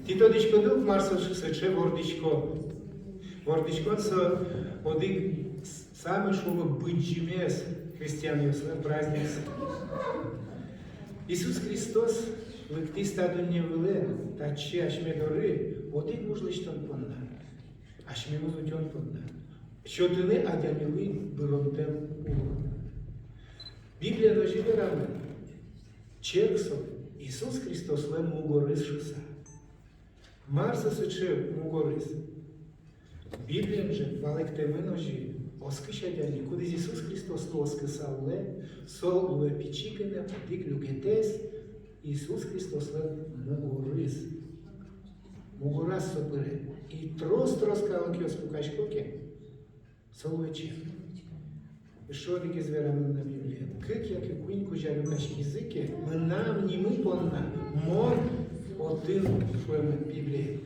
Ti to dičko duch marso se če vordičko. Vordičko so odik same šlo быть жемес християн Йослен праздник. Исус Христос лыкти стаду не выле, тачи ашме доры, оdik мужлыштон понна. Ашме музутон понна. Щотыны адямилы быронтем улу. Библия доживе равен. Черксо Исус Христос лен мугорис шуса. Марса сече мугорис. Библия же валек ножи. Оскышадяни, куда Иисус Христос оскысал ле, сол ле пичикене, дик люгетес, Иисус Христос ле мугорис. Мугорас сопыре. И трос каланкиос пукачкоке, сол вечер. И что таки зверам на Библии? Как я кукуньку жарю качки языке, мы нам не мы понна, мор один в Библии.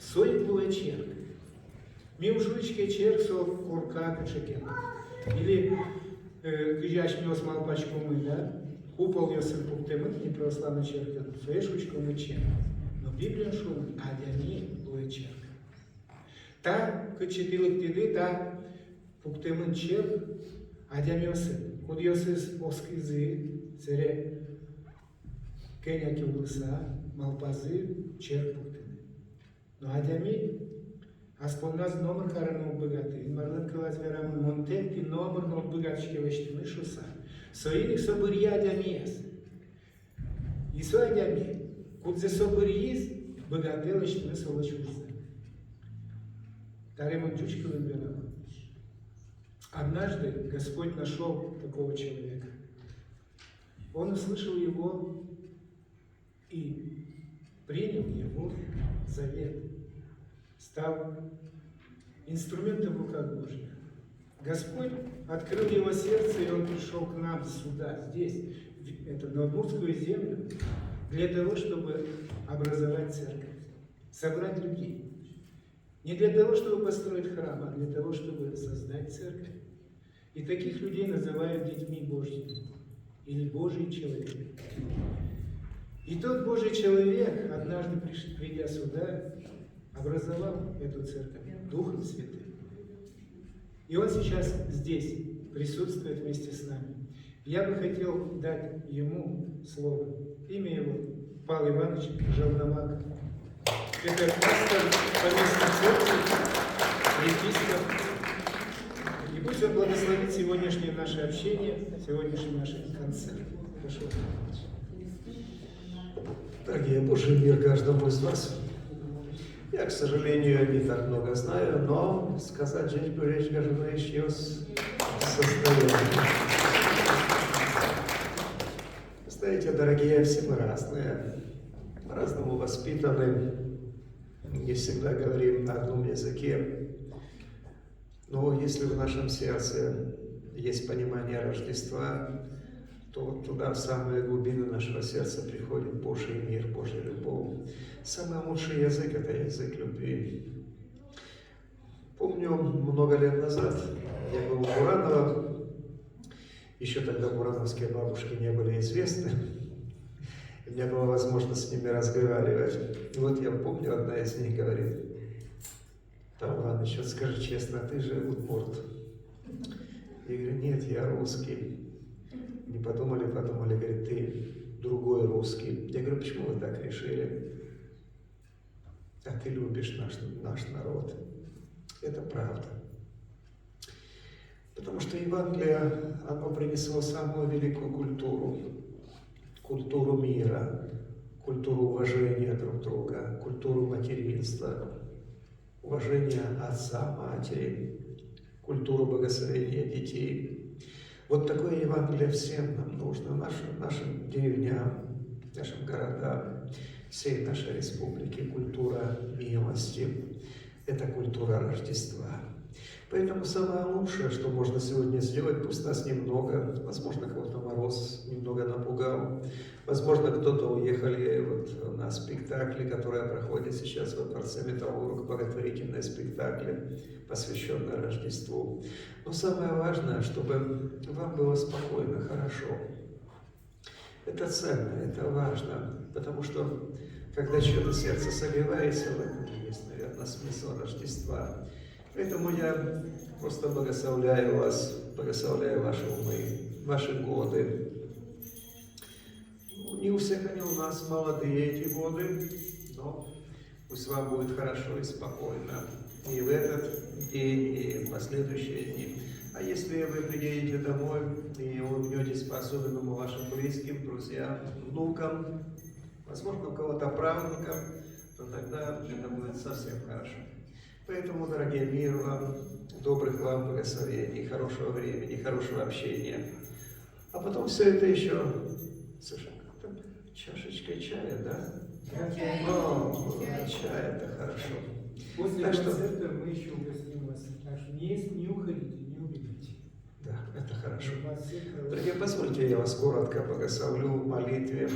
Сой был вечер. Ми ушучке черсо курка качекен. Или гыжаш мёс малпачку мы, да? Упал ёсен пуктемыт, не православный черкен. Фэшучку мы чен. Но Библия шум, а дяни луэ черк. Та качетилык тиды, та пуктемыт черк, а дям ёсен. Куд ёсес оскизы, цере кеня килбыса, малпазы, черк пуктемыт. Но а дями Аспон нас номер харано богатый, марлен калаз верам монтекти номер но богатчики вещны шуса. Соиник собырья дямес. И соя дями, кудзе собырьис, богатый вещны солочуса. Таремон чучку выбирал. Однажды Господь нашел такого человека. Он услышал его и принял его завет. Стал инструментом в руках Божьих. Господь открыл его сердце, и он пришел к нам сюда, здесь, это на Удмуртскую землю, для того, чтобы образовать церковь, собрать людей. Не для того, чтобы построить храм, а для того, чтобы создать церковь. И таких людей называют детьми Божьими, или Божий человек. И тот Божий человек, однажды придя сюда, образовал эту церковь Духом Святым. И он сейчас здесь присутствует вместе с нами. Я бы хотел дать ему слово. Имя его Павел Иванович Желновак. Это пастор поместной церкви, епископ. И пусть он благословит сегодняшнее наше общение, сегодняшний наш концерт. Прошу. Дорогие Божий мир каждому из вас. Я, к сожалению, не так много знаю, но сказать речь каждому еще состоянии. Знаете, дорогие, все мы разные, по-разному воспитаны, не всегда говорим на одном языке. Но если в нашем сердце есть понимание Рождества, то туда, в самые глубины нашего сердца, приходит Божий мир, Божья любовь. Самый лучший язык – это язык любви. Помню, много лет назад я был у Буранова, еще тогда бурановские бабушки не были известны, и у меня была возможность с ними разговаривать. И вот я помню, одна из них говорит: «Павел Иванович, вот скажи честно, ты же удмурт». Я говорю: «Нет, я русский». Не подумали, говорит: «Ты другой русский». Я говорю: «Почему вы так решили?» «А ты любишь наш народ». Это правда. Потому что Евангелие, оно принесло самую великую культуру. Культуру мира, культуру уважения друг друга, культуру материнства, уважения отца, матери, культуру благословения детей. Вот такое Евангелие всем нам нужно, нашим деревням, нашим городам, всей нашей республике. Культура милости – это культура Рождества. Поэтому самое лучшее, что можно сегодня сделать, пусть нас немного, возможно, кого-то мороз немного напугал, возможно, кто-то уехали вот на спектакли, которые проходят сейчас во Дворце Металлург, благотворительные спектакли, посвященные Рождеству. Но самое важное, чтобы вам было спокойно, хорошо. Это ценно, это важно, потому что когда что-то сердце согревается, в этом есть, наверное, смысл Рождества. Поэтому я просто благословляю вас, благословляю ваши умы, ваши годы. Не у всех они у нас молодые, эти годы, но пусть вам будет хорошо и спокойно и в этот день, и в последующие дни. А если вы приедете домой и улыбнетесь по-особенному вашим близким, друзьям, внукам, возможно, у кого-то правнукам, то тогда это будет совсем хорошо. Поэтому, дорогие, мир вам, добрых вам благословений, хорошего времени, хорошего общения. А потом все это еще, слушай, как там, чашечкой чая, да? О, чай, это хорошо. После Так что- концерта мы еще угостим вас. Так что не уходите, не убегайте. Да, это хорошо. Вас всех Дорогие, позвольте, я вас коротко благословлю в молитве.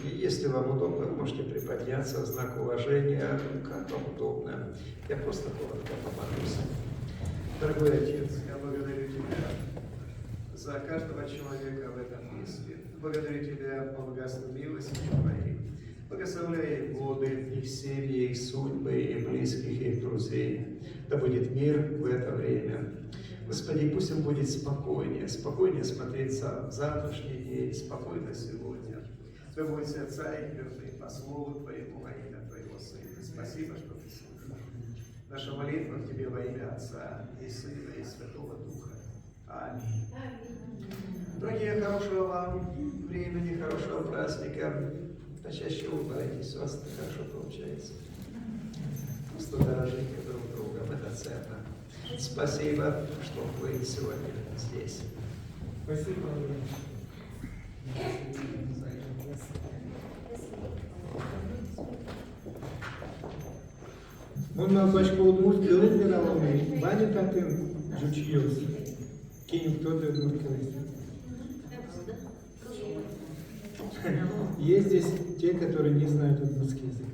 И если вам удобно, вы можете приподняться в знак уважения, как вам удобно. Я просто коротко помолюсь. Дорогой Отец, я благодарю Тебя за каждого человека в этом месте. Благодарю Тебя по богатству милости Твоей. Благословляй их годы, их семьи, их судьбы, их близких, их друзей. Да будет мир в это время. Господи, пусть им будет спокойнее смотреть в завтрашний день, спокойно сегодня. Да будет сердца их верны по слову Твоему во имя Твоего Сына. Спасибо, что Ты слышишь. Наша молитва к Тебе во имя Отца и Сына и Святого Духа. Аминь. Дорогие, хорошего вам времени, хорошего праздника. Почаще улыбайтесь, у вас это хорошо получается. Просто дорожите друг другом, это ценно. Спасибо, что вы сегодня здесь. Спасибо. Bundan başka Udmurt kılıç almayı, bani takım juçuyoruz. Kim кто-то Удмурт кылыч. Есть здесь те, которые не знают удмуртский язык.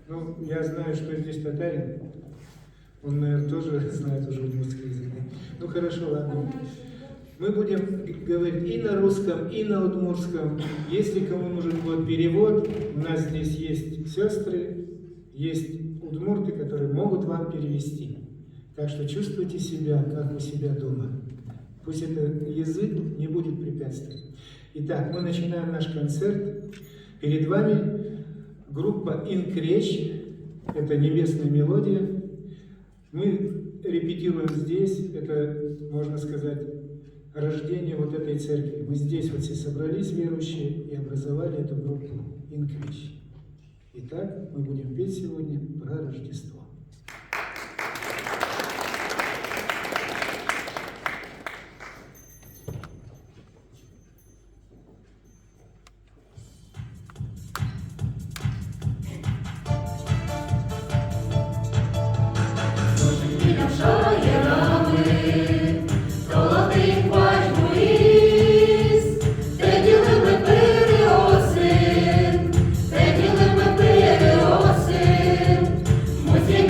Ну, я знаю, что здесь татарин. Он, наверное, тоже знает уже удмуртский язык. Ну, хорошо, ладно. Мы будем говорить и на русском, и на удмуртском. Если кому нужен будет перевод, у нас здесь есть сестры, есть удмурты, которые могут вам перевести. Так что чувствуйте себя, как у себя дома. Пусть этот язык не будет препятствием. Итак, мы начинаем наш концерт. Перед вами группа «Инкрещ». Это небесная мелодия. Мы репетируем здесь. Это, можно сказать, рождение вот этой церкви. Мы здесь вот все собрались, верующие, и образовали эту группу «Инкрещ». Итак, мы будем петь сегодня про Рождество. Музей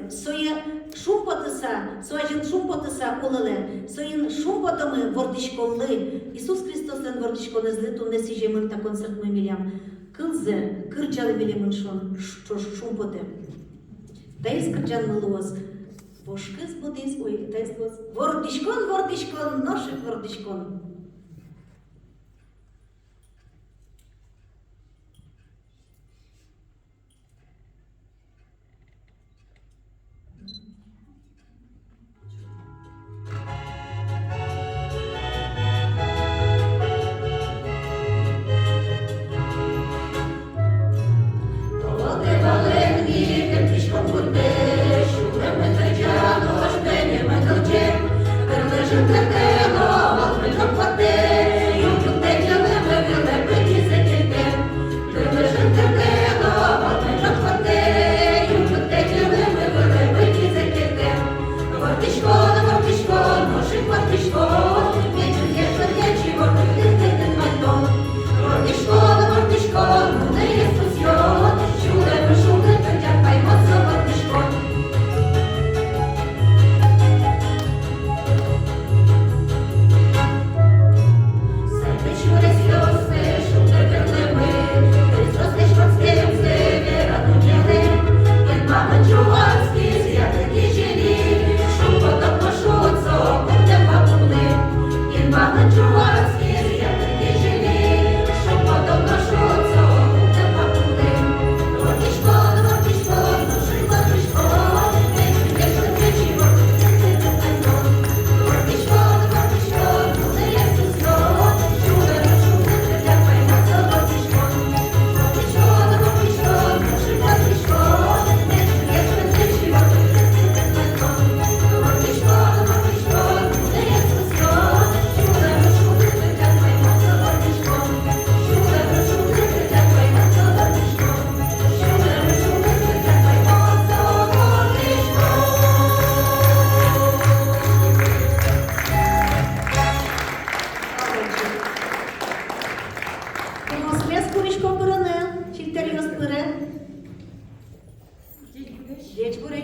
своє шумпотиса улеле, своїн шумпотами вордишколли. Ісус Христос лен вордишко не злиту, не сіжемим та концерт ми мілям. Килзе, кирджали мілямин що шумпоте. Та й скирджан милуос. Бошки збудись, ой, та й збудись. Вордишкон, ношик вордишкон.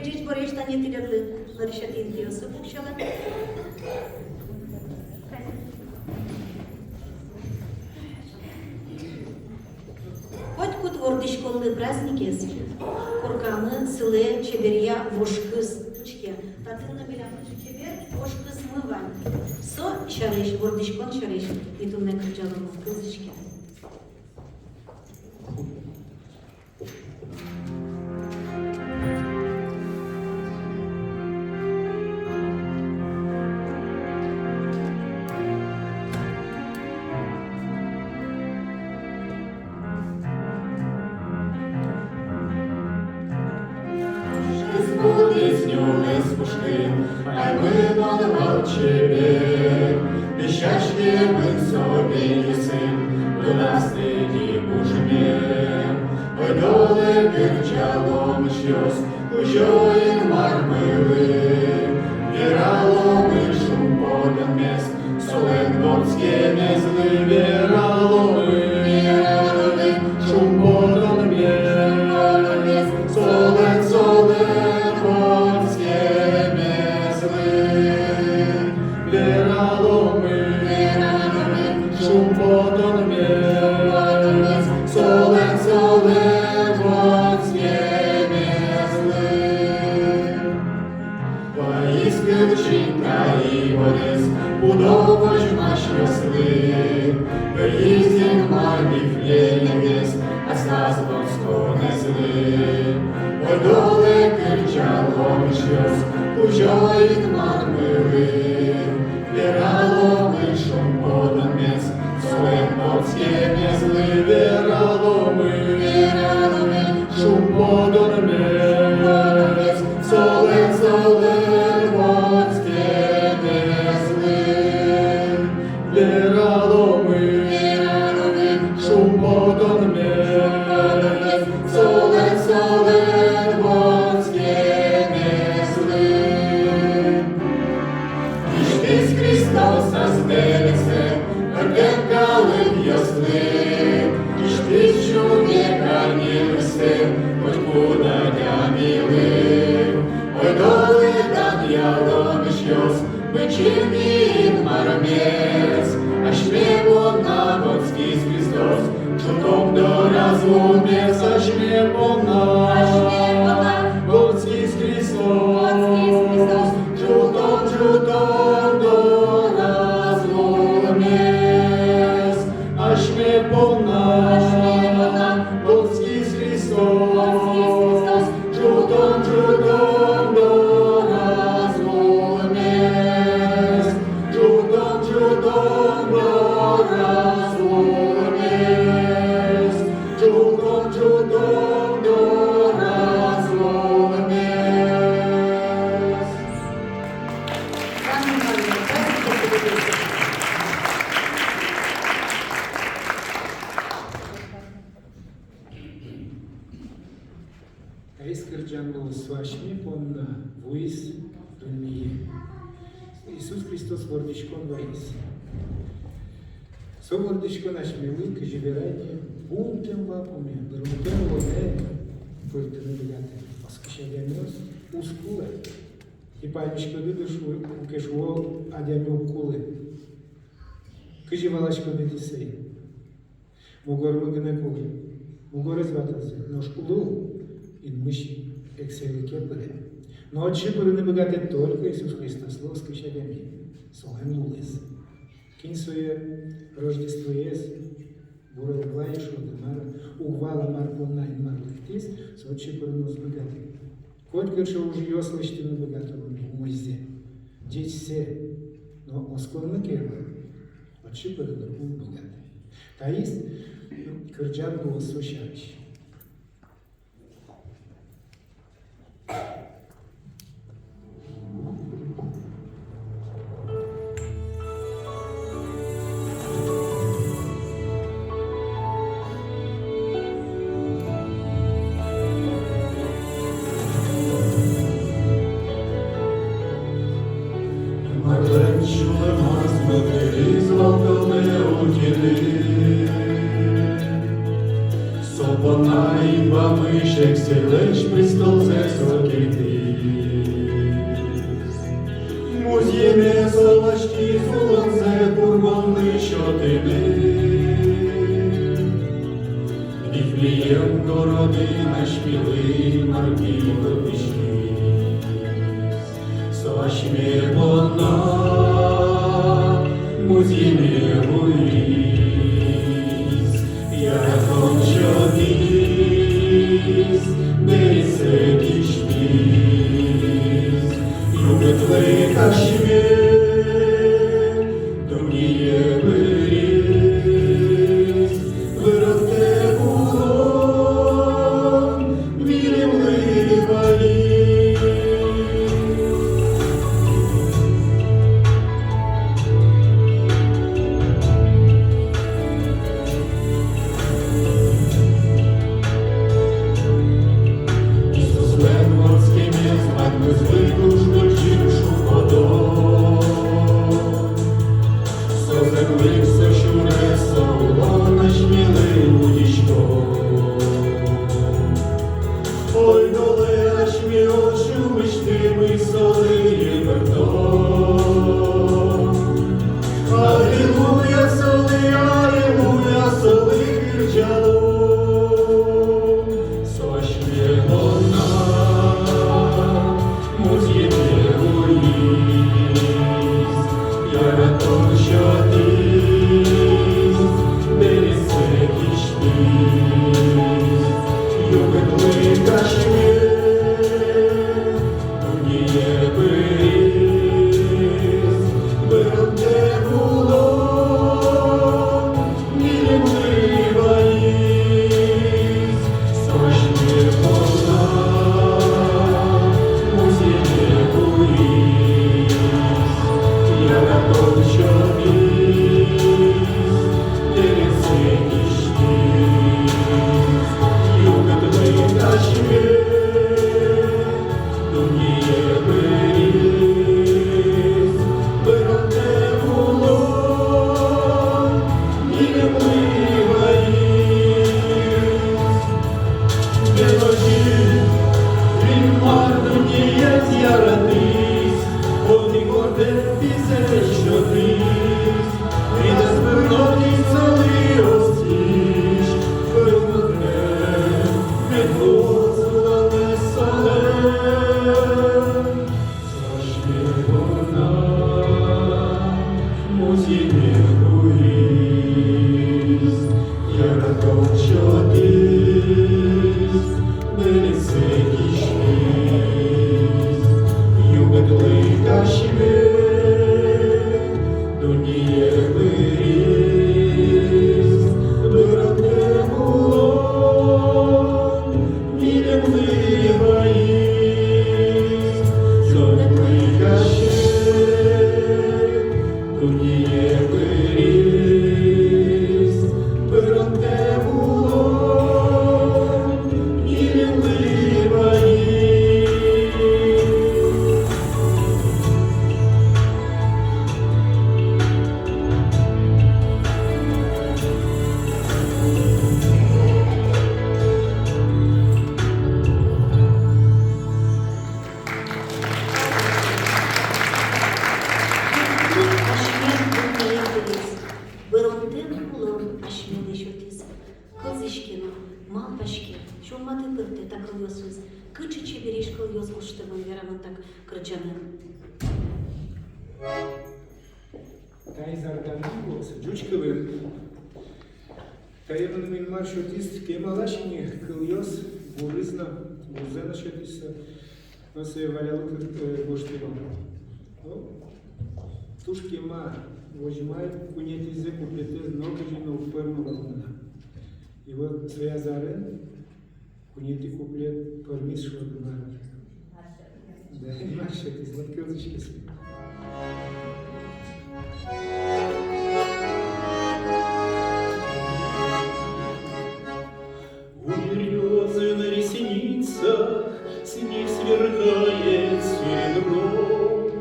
Dzieci borei stanie tyle lărșat India să bucșala. Хоть кут вордишколны праздники с курканы, сылы, чеберья, вошкыз, чке. Татына беляны чебер, вошкыз мывань. Со шарыш, вордишкон шарыш, и тумне кричалым в кызычке. Ай вимолвав Тебе, пищащим собі син, до нас нині бужмє. Ой доле кирчалом щось, ужоїн мармили, вірало ми шум подам міст, солен горське мезли, вірало ми шум подам міст, солен, солен горське. Шум потом мес, солен, солен, горське мезли. Поискавчинка і Борис, будова ж маш росли, приїздів мамів невест, а сказ Донського незли. Ой доле кричало щось, ужоїн мармили, вірало ми шум подам мес, солен горське мезли, вірало ми шум подам мес, солен, солен горське мезли, вірало ми шум подам мес, солен, солен горське мезли. Христос нас щось, вечірній марамець, аж небо на Господь Христос, чутом до разумець, аж небо на Господь Христос, чутом до разумець, аж небо на Господь Христос, чудом до разумець, чудом до разумець, чудом до разумець. Пане Іване, дайте подивитися. Ескерджанул свашми понна вуис дунмие. Иисус Христос вордичкон ваис. Со вордичко наш милый, к живеране, пунктем вапуме, берунтем воде, пойте не бегате, воскрешением ускуле. И памечко дыдыш укешуол адямил куле. К живалачко бетисей. Мугор мыгне куле. Мугор зватазе, но шкулу. И мышь экселике были. Но отче были набегать только Иисус Христос, воскрешение своим лулес. Кинь свое Рождество есть, бурел глаешь, мара, угвала мар полна и мар лехтис, с отче были нас богаты. Хоть как что уже ее слышите на богатого музе. Дети все, но оскорно керва. Отче были другу богаты. Та есть, кырджан был освящающий. Мишек сілеш престол зе сокітис. Муз'єне солашті зулон зе курбонли щотини. Віфлієм до родина шпіли марківо пішкіс. Соашме вона, муз'єне вуїс. Я рахом щотини. Берися кишмис, любит выкашме, дуnie вырис, выросте булон, милым лывали. Ой, доле аж мі очі між соли вердо. Алілуя, соли кирджало. Сошме вона, муз'єне вуїс. Я ратон, що ти берися кишмис. Любит выкашме, дуnie вырис, был де булон, милым вывалис. Сошме вона, муз'єне вуїс. Я готов, що берися кишмис. Любит выкашме, дуnie вырис. aşme Duniye biriz Bırante bulon Miremli bayız Zönekli aşme Duniye biriz Bırante bulon Miremli bayız Быронтен улон ашмеле шотис. Кылзышкино, мал пашке, шумматы пырте такыл ёсуз. Кычы чебереш кыл ёс куштымын верамын так кырджанын. Та й зардану болса, жучкавы. Та ебін мен мар шотист кемалашыне кыл-ёс бурызна, бурзена шотиса. Носы валялы гоштырон. Туш кема вожимай кунетизе куплетез много жена упорно валуна. И вот своя зарен кунети куплет пармис швадуна. Да, Маша, ты сладкозочки свои. У березы на ресницах снег сверкает серебром,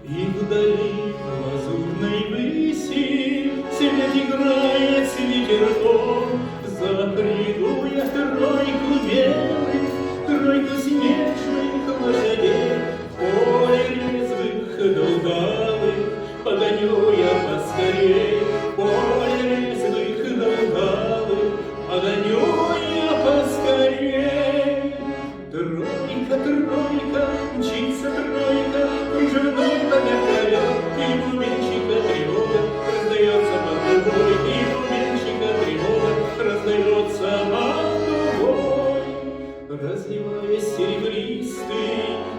и вдали в лазурной выси свет играет с ветерком. Запрягу я тройку белых, тройку снежных лошадей, поле резвых долгавых погоню я поскорей, поле резвых долгавых погоню я поскорей. Тройка, тройка, мчится тройка, кружевной помягает, и бубенчика тревога раздается под тобой, и бубенчика тревога раздается под тобой. Разливаясь серебристый,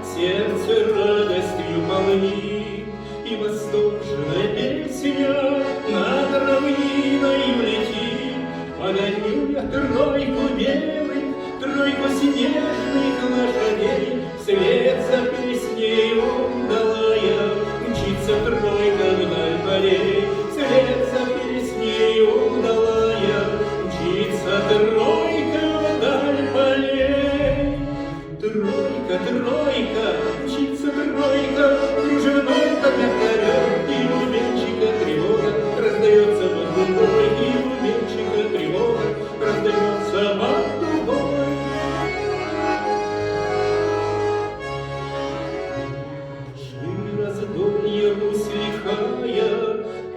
сердце радостью полнит, и восторженная песня над равниной влетит. Погоню я тройку белых, тройку снежных лошадей, вслед за песней удалая мчится тройка вдаль полей, вслед за песней удалая мчится тройка вдаль полей. Тройка, тройка, мчится тройка, кружевной помягает, и бубенчика тревога раздается под губой, и бубенчика тревога раздается под губой. Жили раздолье Русь лихая,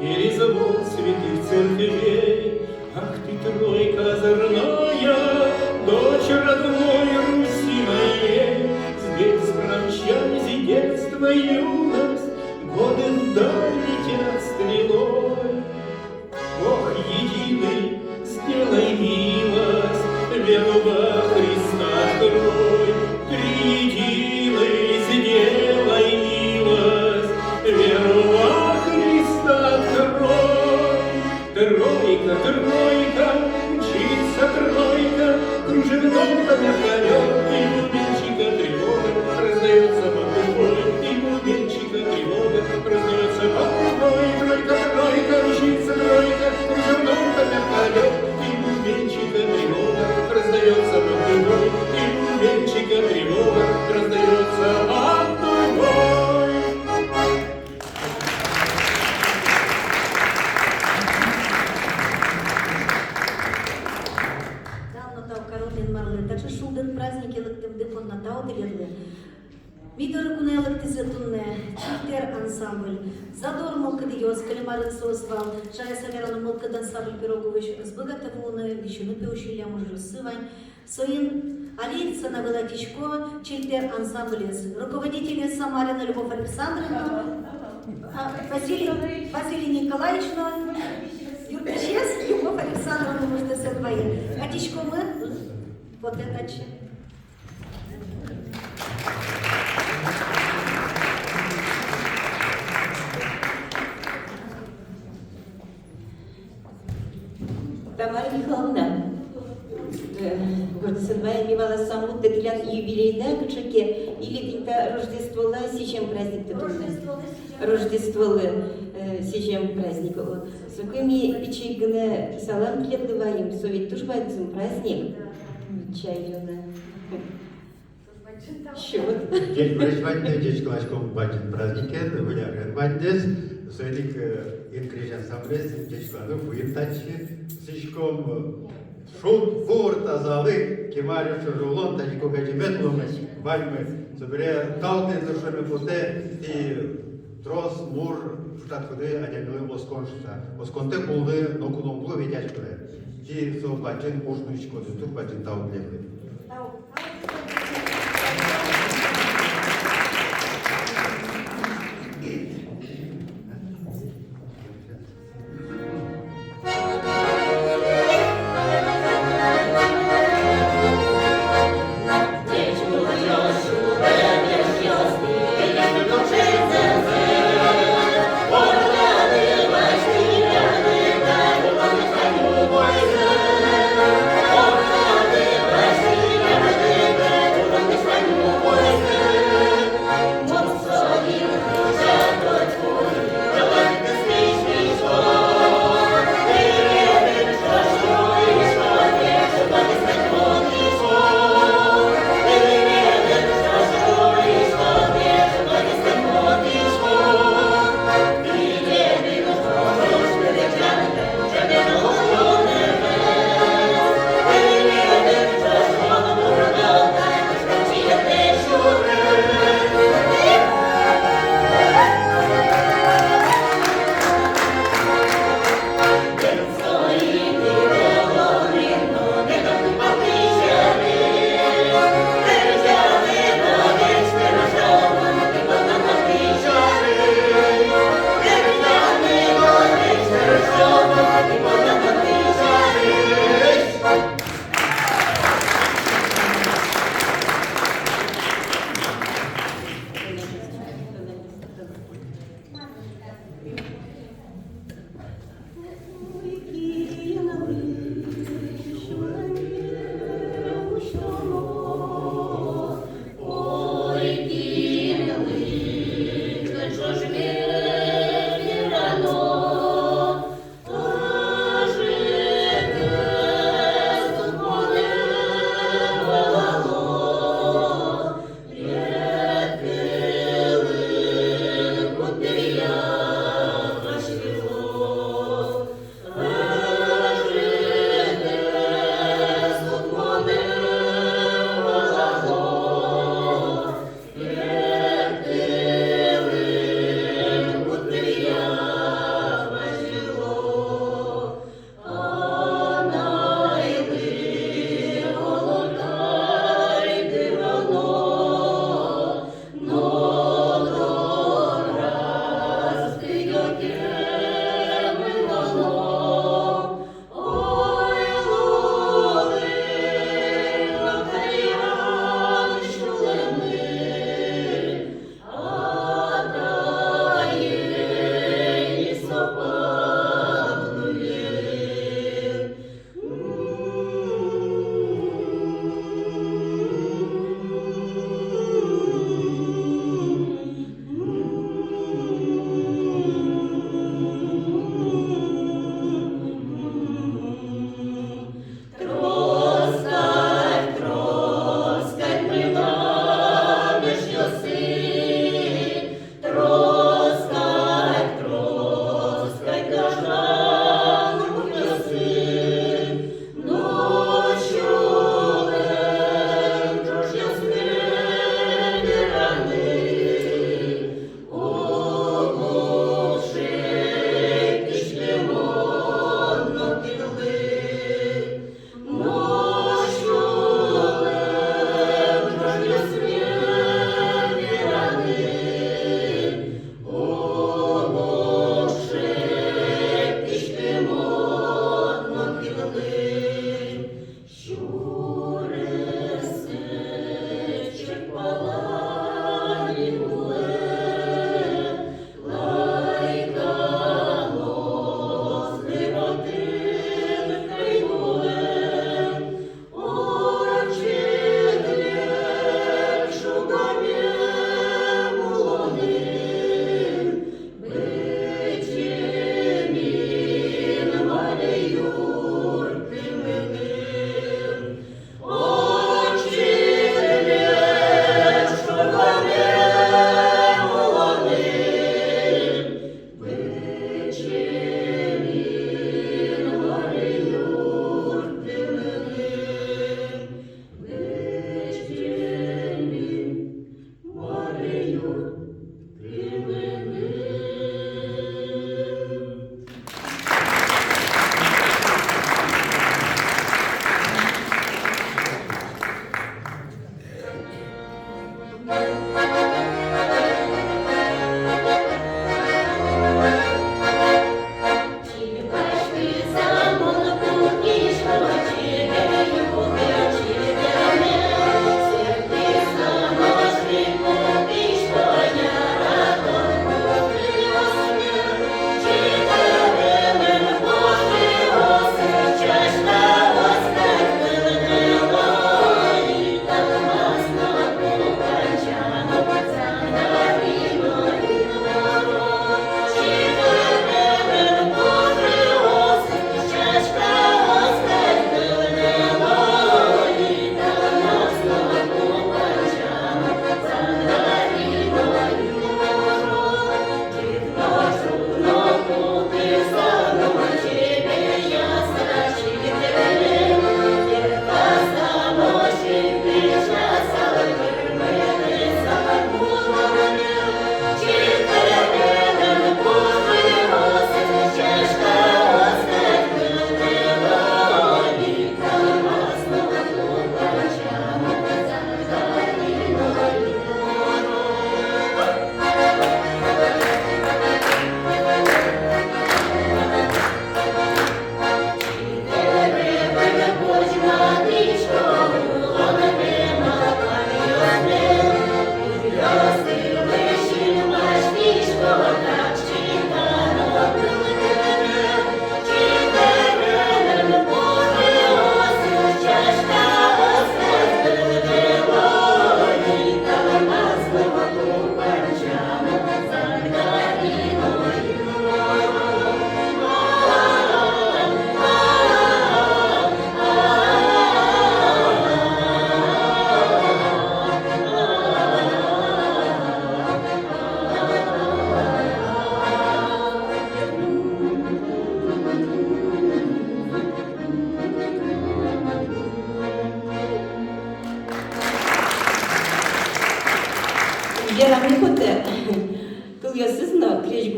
или звон святых церквей. Ах ты, тройка озорная, дочь родной Руси моей, здесь промчались детство и юность, годы вдаль летят стрелой. Ох, единый, сделай милость, веру во Христа открой. Триединый, сделай милость, веру во Христа открой. Тройка, тройка, мчится тройка, кружевной помягает, и бубенчика тревога раздается под тобой, и бубенчика тревога раздается под тобой. Тройка, тройка, мчится тройка, кружевной помягает, и бубенчика тревога раздается под тобой, и бубенчика тревога раздается под тобой. Давно тав коротен марлы, также шулден праздники лыктым дыпон на тау деледлы. Видоры куне лыкты зетунне, чифтер ансамбль. Задор молкады йос, калимарын созвал, жая саверану молкады ансамбль пироговыш, сбогатовуны, вещуны пеушиля мужу сывань. Соин Алица Навелатичко, чифтер ансамблес. Руководители Самарина Любовь Александровна, Василий Николаевич, Юрчес, Любовь Александровна, может, это двое. А тичко мы, вот это че. Тамара Михайловна, Гордосенбая имела саму Тетлян юбилейная качаке или где-то Рождество Ла, сейчас праздник Рождество Ла, сейчас праздник. С какими печеньками салам клепдываем, совет тоже бывает праздник. Чайно. Счет. День проживания, день классиком бачит праздники, выляжет бандес, соедик инкрижан самрез, день классиком выемтачи, сычком шум, фур, тазалы, кемарю, шажулон, тачко гачиметлом, бальмы, собере талты, зашами путе, и трос, мур, штат худы, одягнули осконшта. Осконте булды, но куном булы ветячкуре. И со бачен ушнучко, тур бачен тау глебы. Ой,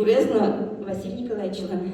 Бурезно Василь Николаевич Лан.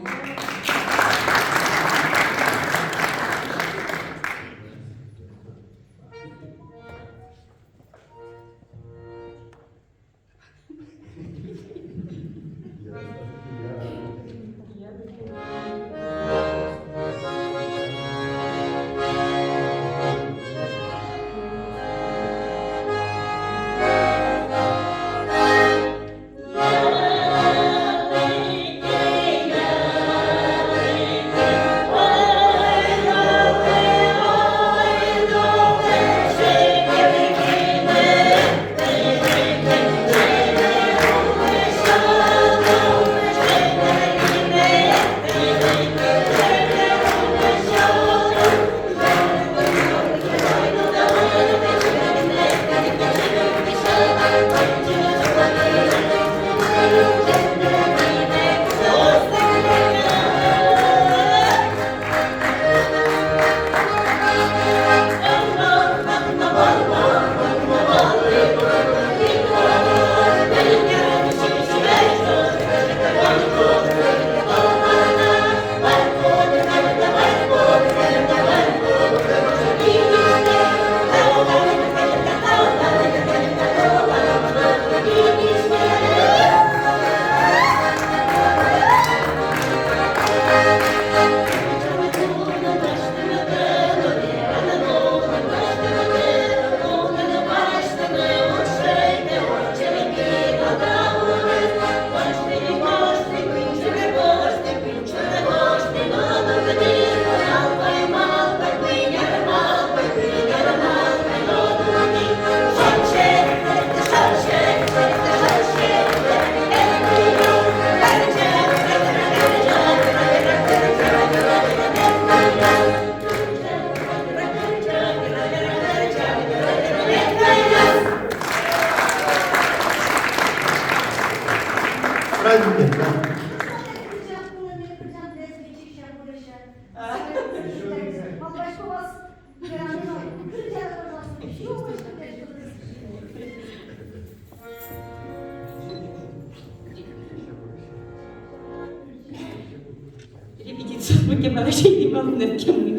Репетицию покемала, ще не вам не кем.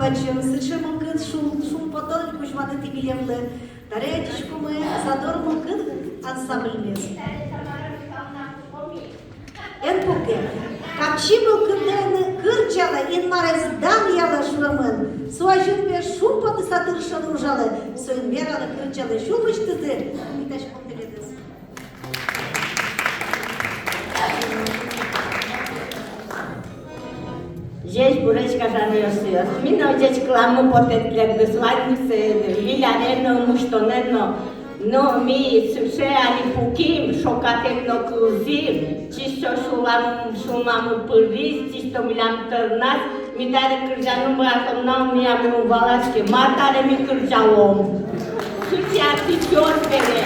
Бачимо, сичимо кид шум потолку, жмати білявли. Таредічку ми задормо кид ансамбль міст. Ен поки. Капчимыл кидені кирчала, ін марез дан яла шурамен. Суажын бе шум поты сатыршын ужалы. Сойын вералы кирчалы шумыш тізі. Миташ контеледіз. Здесь буречка жарується. Міно десь кламу потеклек десватнице, вілярено, муштонено. Но ми все али пуким, шокатекно клузив, чисто шумаму пырвиз, чисто милям тырнас, ми даре кыржану мратомнам мияму валашке, мартаре ми кыржалом. Сутя пятёр бере.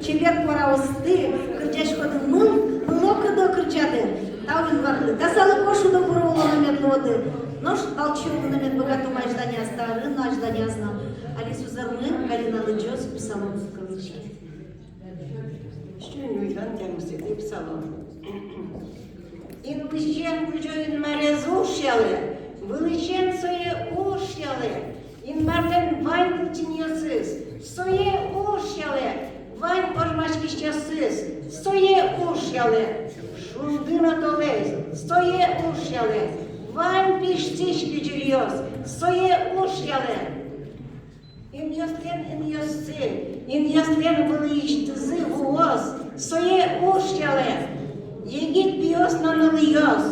Чевер пора ости, кырдячко мылока до кырчады, тавын варлы, тасалы кошу до бурулы намет лоды, нож толчилы намет богату маждания стары, наждания знал, Алису Зармы, Галина Лыджос, псалом кавычки. Що він уйдан тягнувся, і псалом. Ін вищен кучоїн маре зушяли, величен своє ушяли, ін мартен вайн культіньосис, своє ушяли, вайн ожмашки щасис, своє ушяли, шундина толесь, своє ушяли, вайн піштички джуріос, своє ушяли. Ін яслен велич тзи вуос, своє ушяли, єгіт піос на налийос,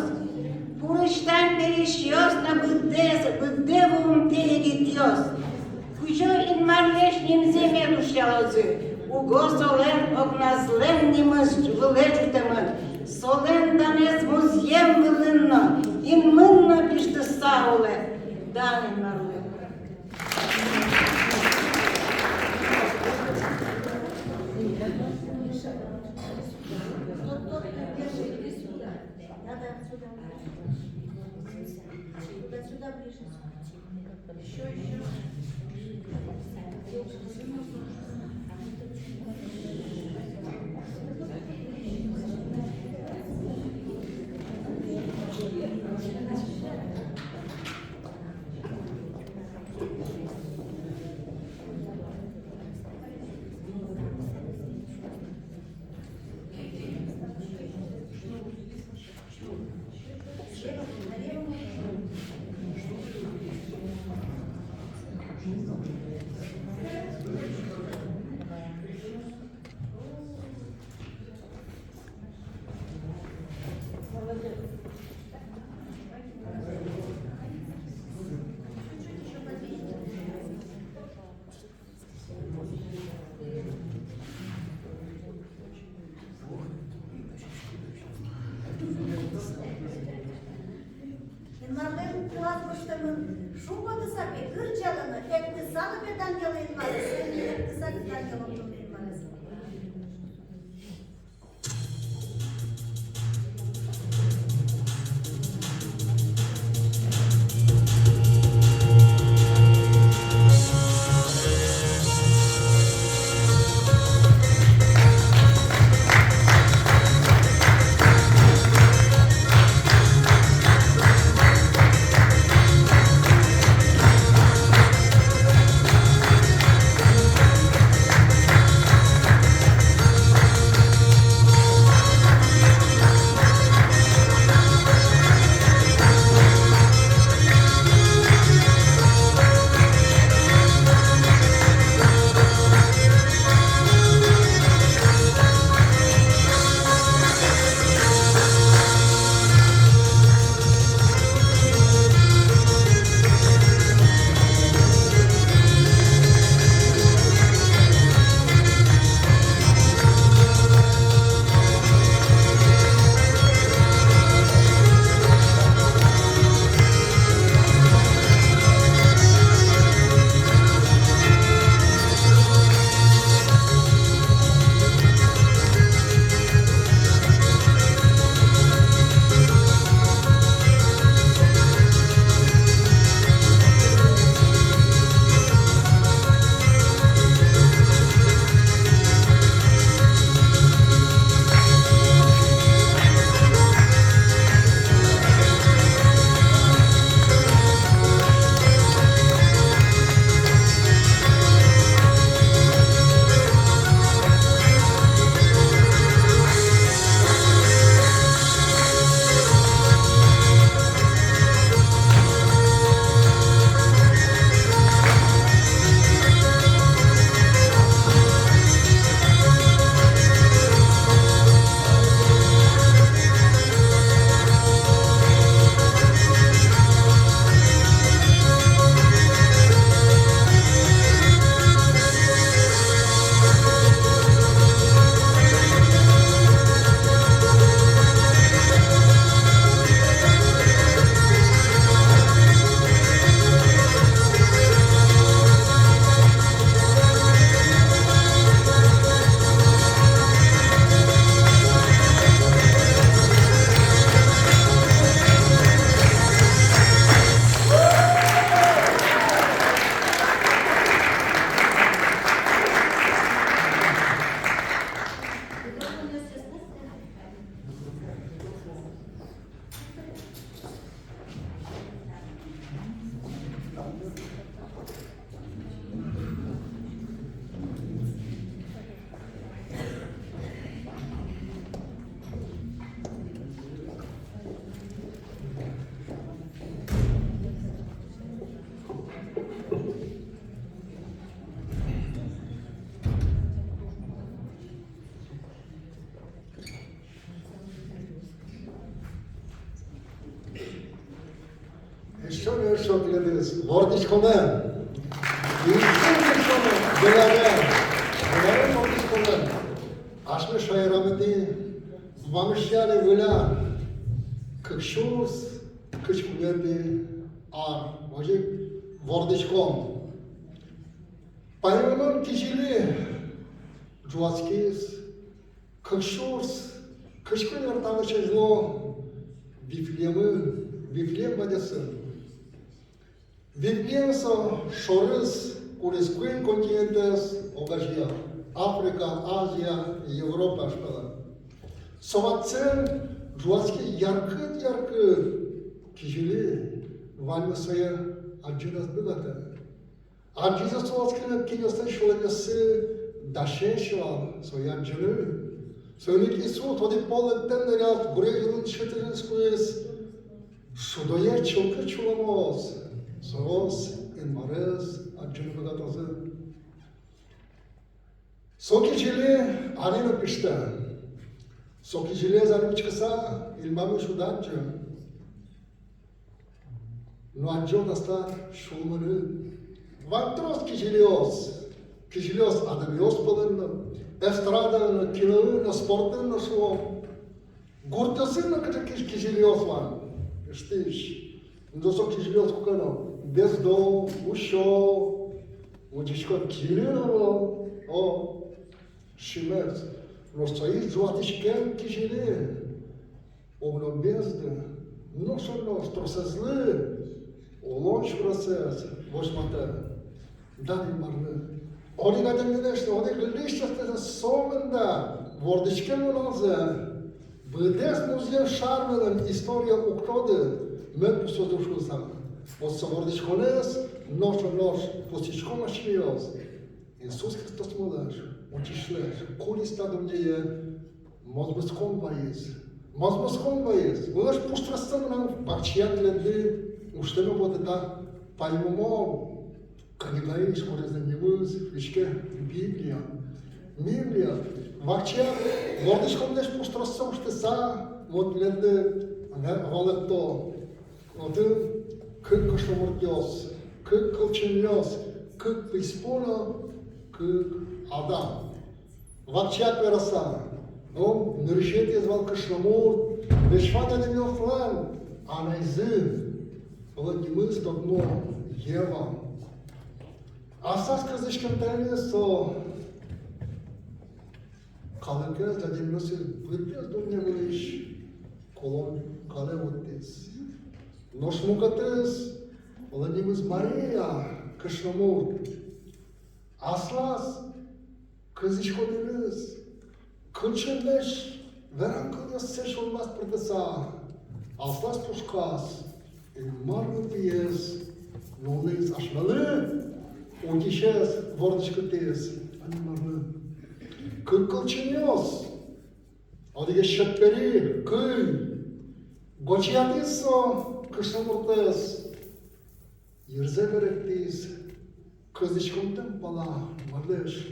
пурочтан перещос на быддевум тегит йос. Кучо ин марлеш ним земе душялозы, уго солен огназлен нимыз вылечутемын, солен данес музьем вылынно, ин мынно пишты сауле, данин нарлы. Шубаны сапе, кырчаланы, экты саны бедан ялын бары, сені экты саны бедан ялын бары. Еще не шокледис. Вордичкомен. Беламен вордичкомен. Ашме шайрамеди. Вамшяре виля. Кыкшурс. Кычкуеди. Ар. Вожик. Вордичком. Паймемон кижили. Джуацкис. Кыкшурс. Кычкуер тамышежло. Вифлемы. Вифлем бадесын. Вифлемсо шорыс курискуин континентес обажия. Африка, Азия, Европа шпала. Соватцен жуацки яркыт кижили вальма своя аджинас бывата. Аджиза соватскина киностан шоленесы дашешва своя аджины. Соник Ису тоди полентен ряд гурейдун четыринскуес. Шудоя чулка чуламос. Сорос ин марес аджин богатозы. Соки жиле арина пишта. Соки жиле заручкаса илмами шуданча. Но аджо даста шулманы. Вантрос кижелиос. Кижелиос адамиос полынна. Эстрада, кино, спортын, шо. Гуртасын на кижелиос ван. Штиш. Досок кижелиос кукано. Бездо, ушо, удишко килиново, о, шимец. Но стоит жуатишкен кижеле. Обно безда. Ношо тросезлы. Олонш процесс. Вошмата. Дали марлы. Они гадали, что они глядят совместно. Вордичкен улаза. Бедес музей шармелен история украды. Мед посудушил сам. Вот совордичконес, нож посичком ашмиоз. Иисус Христос молаш, учишлеш, коли стадом дея, мозбуском боец. Мозбуском боец. Молаш пустрастан нам парчият леды, уштема вот это пальмомо, канигаиш, коли занимаюсь, фишке Библия. Библия. Вакчият, вордичком деш пустрастан уштеса, вот леды, валетто. Вот как кошмордёс, как колченёс, как приспона, как Адам. Вакчат вераса. Он нырщет звал кошмор, вешвата не мёртван, а найзы. Вот не мы стогно Ева. А сас казачкам тайне со калыкез дадимносы бытес думне вылиш колон кале воттес. Нож мукатес, Владимир Мария, Кашнамур, Аслас, Казичконелес, Кылченлеш, Веранкылес сеш олмас протеса, Аслас пушкас, Марну пиес, Нолес ашмалы, Утишес, Вордичка тес, Ани марны. Кылченес, Одиге шеппери, Кыль, Гочиатисо, Кышамуртес, Ерзе беректис, Кызичкомтен пала, Марлеш,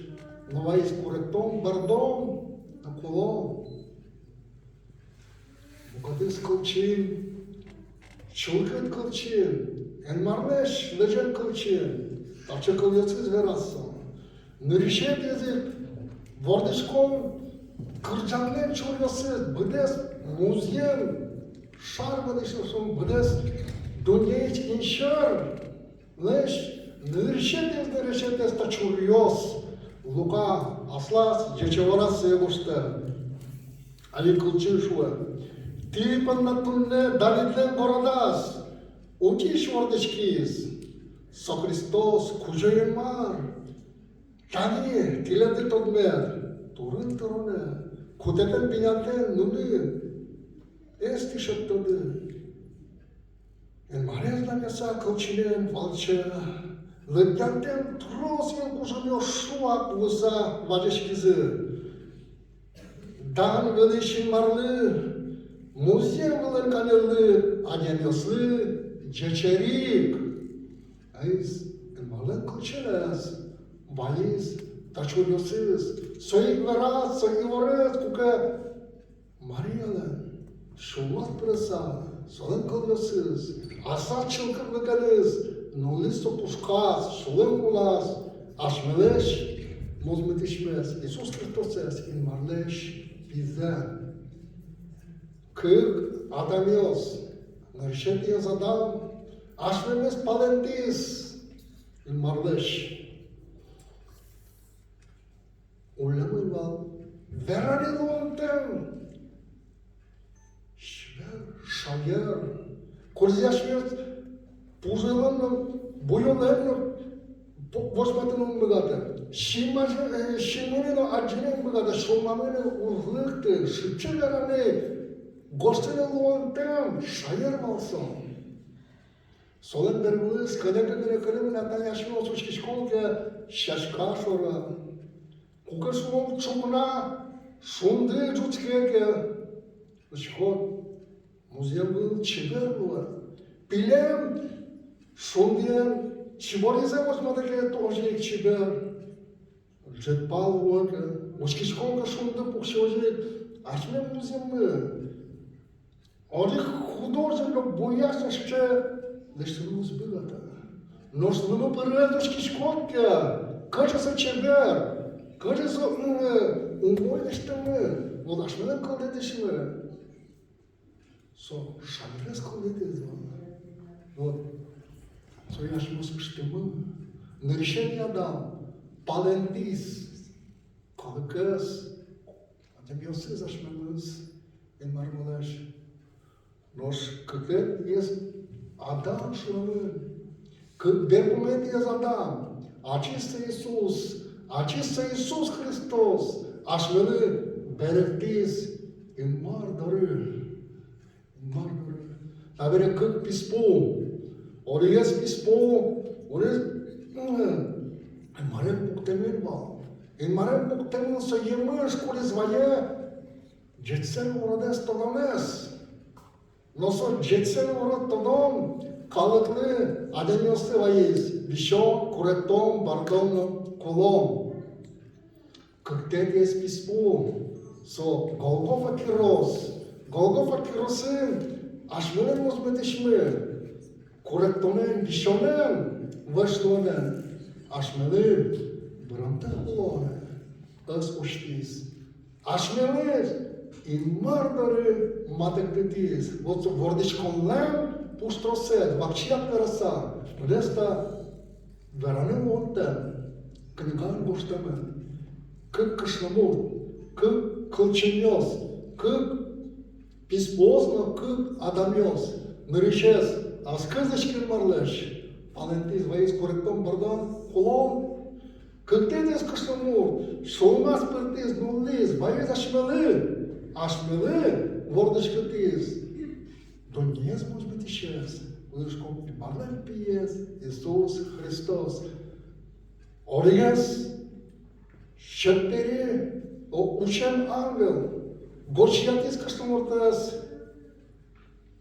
Новаис куректом, бардом, на коло. Мукатис кылчин, Чулкет кылчин, Ен Марлеш, лежен кылчин, Тавче кыльоциз верасо. Ныришет язык, Вордишком, Кырчанлен чурьосыз, Быдес, музеем, Шарбадышым, Быдес, Дунеич иншар, леш, ныршетес тачурьос, Лука, Аслас, Джечеварас сегушта, Али кылчышуа. Ты паннатунне далитлен городас, Утиш вордышкиз, Со Христос, кужаен мар, Тани, тиледи тодмер, Турын тороне, Кутетен пинятен нуны, Ести шептоды. Ен марезна мяса кылчинен валче, Лыгянтен тросен кужамё шуак вуза вадешкизы. Дан велишин марлы, музеем вылын канелы, Адемёслы, Джечерик. Айз, ен Mălân călceles, baliz, taciuriosiz, să-i verat, să-i orez, cu că Mariele, și-o prăsa, să-l încălciosiz, asa cel că văgălez, nu li s-o pușcați, și-o înculas, așmeleș, mozmetișmes, Iisus Hristos, în marleș, pizea, câc Adamios, nărșetie Adam, așmemes palentis, în marleș. Ulămâna, verane luntem, șavier, curziașmiet, puzălăm, buiolăm, Vostămătănul băgată. Și mâine argine băgată, și o mamene urlăctă, și ce verane, gostele luntem, șavier malsăm. Solen bervâs, cădem Natalia și o suși școlcă, și așcașoră, cu că sunt ciumna, sunt de juțchecă, și hot, muzeul ciberul, pilem, sunt de, și borizăm o smătă că e tojic ciber, jet palul, că, o școlcă sunt de puc și o zic, aș mea muzeul, ori художник бояться ще лише не збивати. Но ж не переду шкішкотка, каже за чебер, каже за умойнеш теми, вона ж мене колитиш ми. Со, шамрес колити з вами. От, со я ж мусив штими, не рішення дам, палентіс, коликес, а тим йоси за шмемис, і мармолеш. Nós, cât este Adam și Rămân, cât de moment este Adam, acesta Iisus Hristos, aș veni bereftiz în mardără, dar vede cât pispo, ori ies pispo, ori ies, în mare puctemin, în mare puctemin să iemâși cu rezvaie, gețelul rodesc tălănesc. Nosor jetsen orot todom kalıklı ademyosu vayız. Bişo kuretom bartom kolom. Kırktet es pispu. So Golgotha Kiros'ın aşmenen mozmeteşme. Kuretonen bişonen văștonen. Aşmelen bırantı kulone. Îs uștiz. Aşmelen in mardare matectitis, vordișconlem puștrosed, vaccia perasa, resta verane monte, knigan goșteme, cât câșnămur, cât călcinios, cât pisposnă, cât adamios, nărișez, ascăzeș când marleș, palentis, văiți, corectăm, bărdan, colon, cât te des câșnămur, șolmas părtiz, nu lis, văiți, așmele, vordișcătiz, Dumnezeu mă zbătișez, își comparăm pe Iisus Hristos. Origes, șeptere, o ușem angel, gorșiatis că știu mortăs,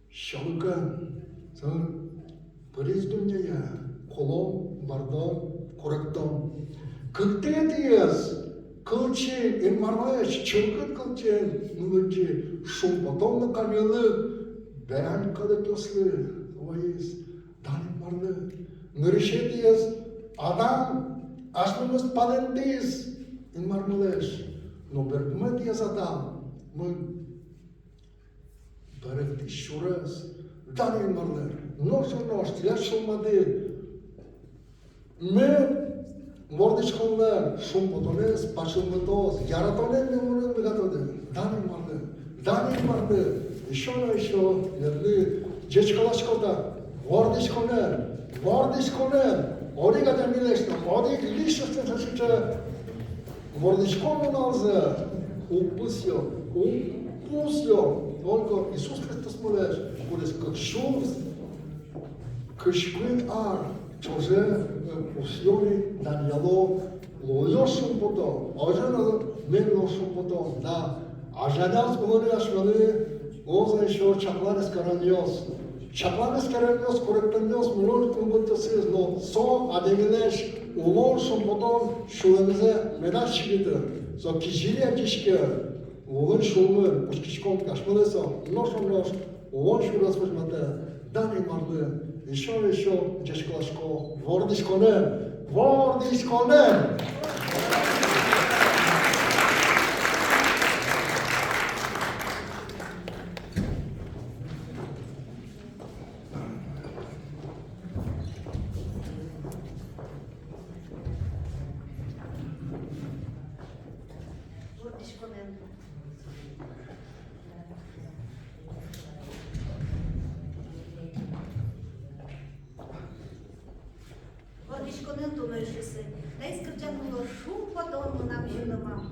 și alugăm să păriți Dumnezeu, colom, bardom, corectom. Cât te dies, Кълче, ин марваеш, чълкът кълче, нълче, шум потом на камелък, бян къде тосли, лаис, дани марне, нарешетиес, Адам, аз ме мъс палентис, ин мармелеш, но беркмътиес Адам, мъ беректи шурес, дани марне, нощ, тя шумаде, ме, Vordișconler, șumpătonez, pașumbătos, iaratonez de mână begatode, dani marde, ișona, iarli, gecicolascota, vordișconler, origa de milești, orig lișoște să șuce, vordișconul nalză, upus eu, oncă Iisus Hristos măleș, cules cășurs, cășcuin ar, Чуже усьоли Даниело лојошум потом, ажена мен лошум потом, да. Аженас говори ашвали, оза ишо чакларес караниос, Şaplanes keremiyoruz, korrektendiyoruz, mulur kumguttasıyız, no, so adegineş, ulor şumpoton şulemize medaş şigidir. So kişiliye kişke, ulun şulmu, uçkişkon kaşmalıysa, noş, ulon şuras vajmate, dani marlı, еще, дешколашко, вордишконем. Гордишконен. Гордишконен, думаю, що це. Десь кричануло шум, потім нам ще дома.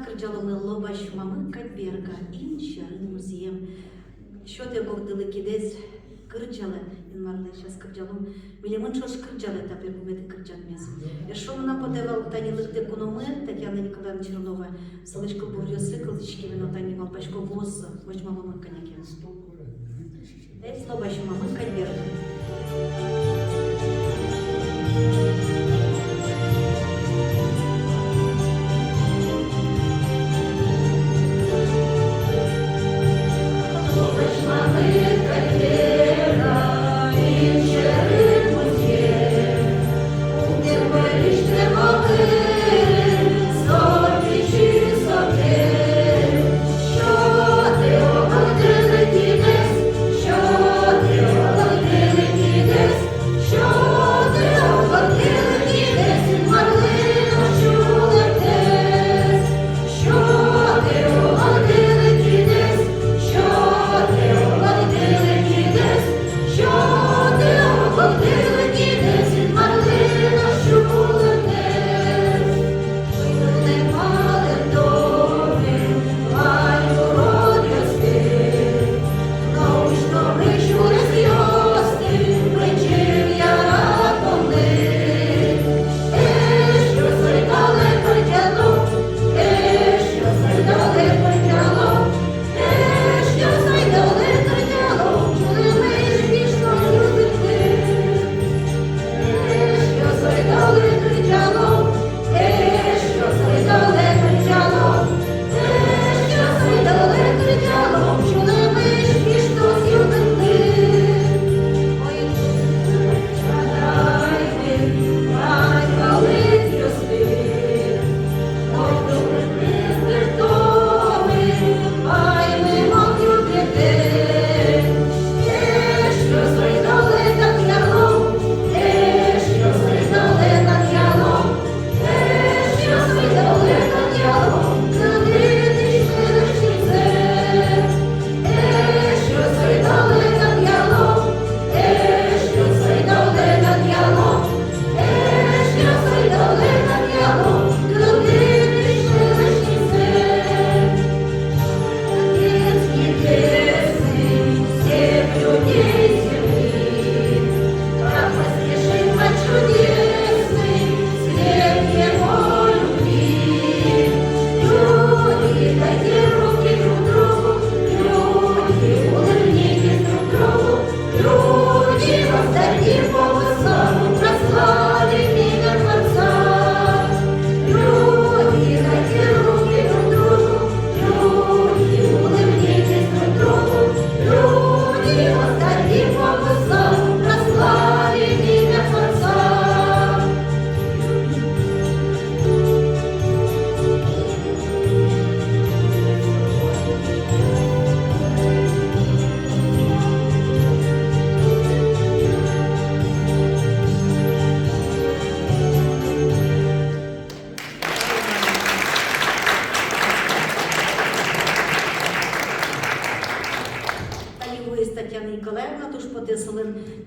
Кричали лобаш маминка берга, іншарин музієм. Що ти ковдили кидець, кричали, він марли, щас кричалом. Мілімон що ж кричали, та перебувати кричат м'ясо. Якщо вона подавала Тані Лихтику номер, Тетяна Ніколаївна Чернова, Соличко Борюси, Колзички, вино Тані Малпачко, Воз, хоч мама маминка няки. Десь лобаш маминка берга. Маминка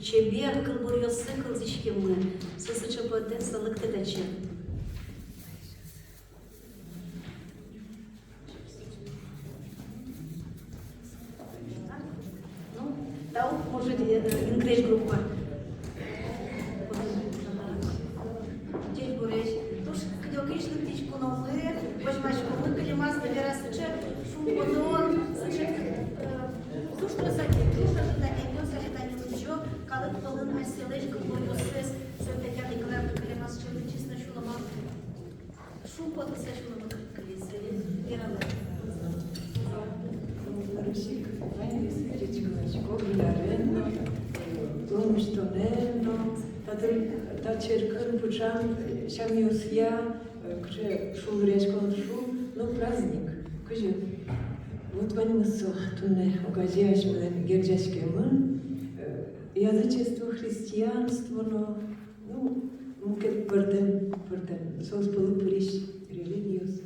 чебер кылбурьосы кылзичкемы, сысычыпыты сылыктыдачы. Ну, тау может ингреш группа. День буреш. Туш кдёкишны птичку новые, возьмачку выкалимас, набирасыча, шумпонон, сыча. Туш красоте, туш ожидание, нёс ожидание лучо, калык полын оселеш, кылбурьосыс, сётетя Николаевна калимас, чисто шулама. Шумпоны сачулама калисели, верала. Русик, вайнис, речкалачко, гуляренно, ломштоненно, та черкан пучам, шамиосья, кже шул речкон шу, ну праздник, кже. Вот вайнисо туне угадяешь мы герджачке мы, язычество, христианство, но, ну, мукет парден, сос полуприш, религиос.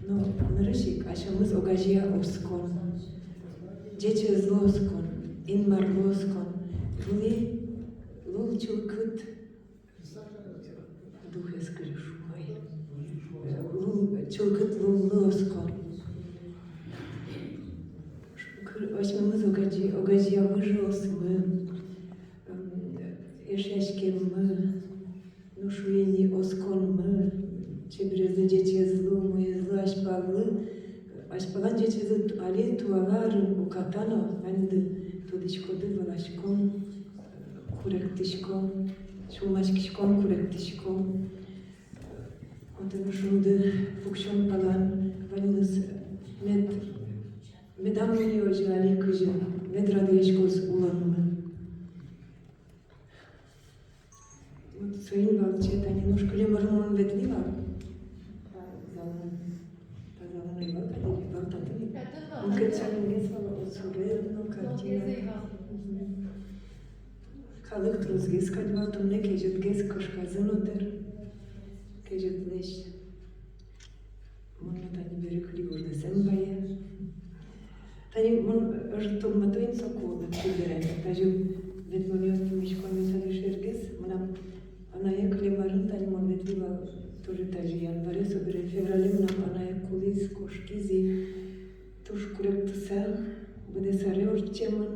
No, nărășic, așa măs o gajia oscon. Gece zloscon, in marloscon. Luli, lulciul cât duhe scârșuai. Lulciul cât luloscon. Așa măs o gajia văjos, mă. Eșeașche mă. Nu șuieni oscon mă. Ce breză gece zlu, moje zlu aș palan gece zlu, ale tu alar u katana, and todiško devalaškom, kurektiškom, šumaškiškom, kurektiškom. Oten šunde fukšom palan, vanilus medam meni oji ale kıjı, med radiyeškos ulanımı. Своим волчета, они немножко лемармон ветлива. Kalık truz gez kadvatum ne kejet gez koşkazın oter. Kejet leş. Mon tani beri kli orada sen baye. Tani mon rto matoin sokola kibere. Taju vetmonios timiškon misali šergez. Monam она я клемарин тани mon ветлива тоже тажи январе собере феврале монам она я кулис кошкиzi туш куректуса bude sare orčeman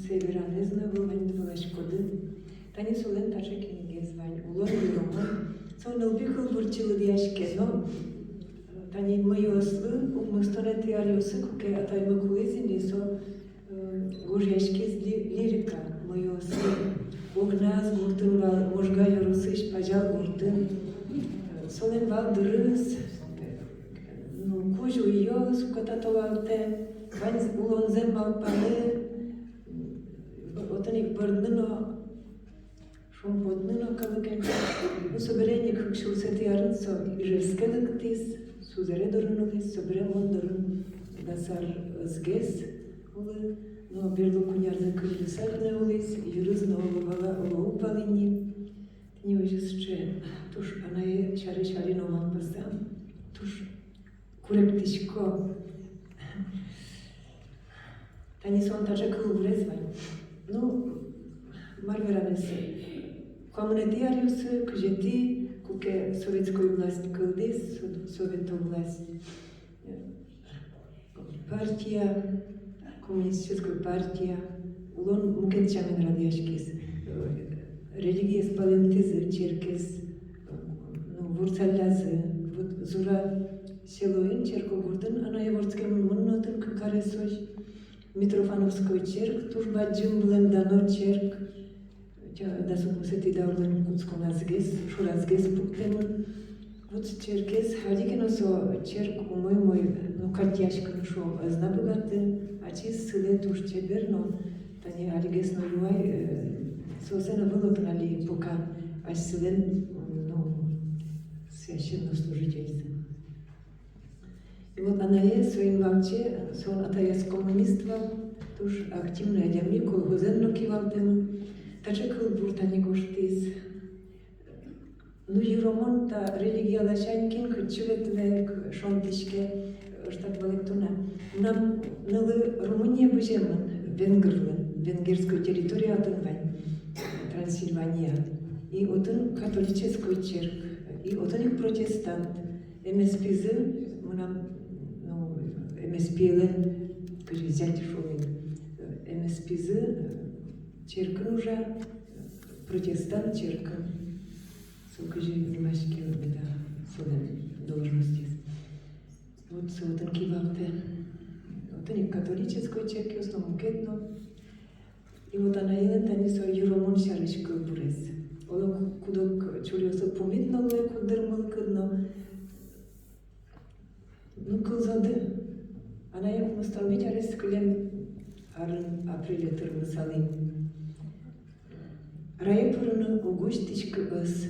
severa ne znaju vani dvala škody tani su len tače knjige zvanje ulon i roman so ne ubihul burčili dijaške no tani moji oslu umostone tijali osu kuke a taj me kulizi niso gužjaške lirika moji oslu Ognaz gurtun val možga yorusış pajal gurtun solen val dırız no kuju iyo sukatato valte vaniz ulonzem val pane otanik bardnino šompodnino kalıken bu soberenik hükşulseti yarın so ijelskeliktis suzere dorunulis sobere mondorun dasar ızgez ulu но берло кунярле кырлы сальне улис, юрызно оловала олоупалини. Не ужасче, туш анае шари номан пасам, туш курептишко. Тани сон тача кыл врезвань. Ну, марверанесе. Коммунитариусы, кжети, куке советскую власть кылдис, совету власть. Партия, Коммунистическая партия, улон мукетчамен радиашкис, религия спалентизы, черкес, ну, вурцаллязы, вот зура селоин, черко гурдын, она еворцкем муннотын кыкаресош, Митрофановской черк, туш баджим блем дано черк, да сукмусети даулен куцкон азгес, шуразгес пуктемын, вот черкес, хадикеносо черк умой, ну, картяшкан шо, знабыгаты, Acest sâlet ușceberno, tani aliges no luai, sosena vălotun ali pocan, aș sâlen, no, священно служительство. И вот она есть в своем лавче, сон атаяс коммуниства, туж активная дямику, гузенно кивалтем, таче кылбуртани гоштис. Ну, юромон та религия лачанькин, кычуветлек, шонтишке, штат валектуна. Нам налы Румыния бежемын, венгрлы. венгерскую территорию Атынвань, Трансильвания. И отын католическую церковь, и отын их протестант. МСПЗ, мы нам, ну, МСПЛ, кажи, взять шумин. МСПЗ, церковь уже, протестант церковь. Скажи, немножко, да, суден должности. Вот отын кивалте. Отын католическую церковь, в основном кетно. И вот она елен тани со юромон шарышкы бурез. Ола кудок чурёсы помитно лой кудырмыл кыдно. Ну кылзады. Она як мусталбить арес кылем арын апреле тырмысалым. Райы пырыны угуштичкы ыс.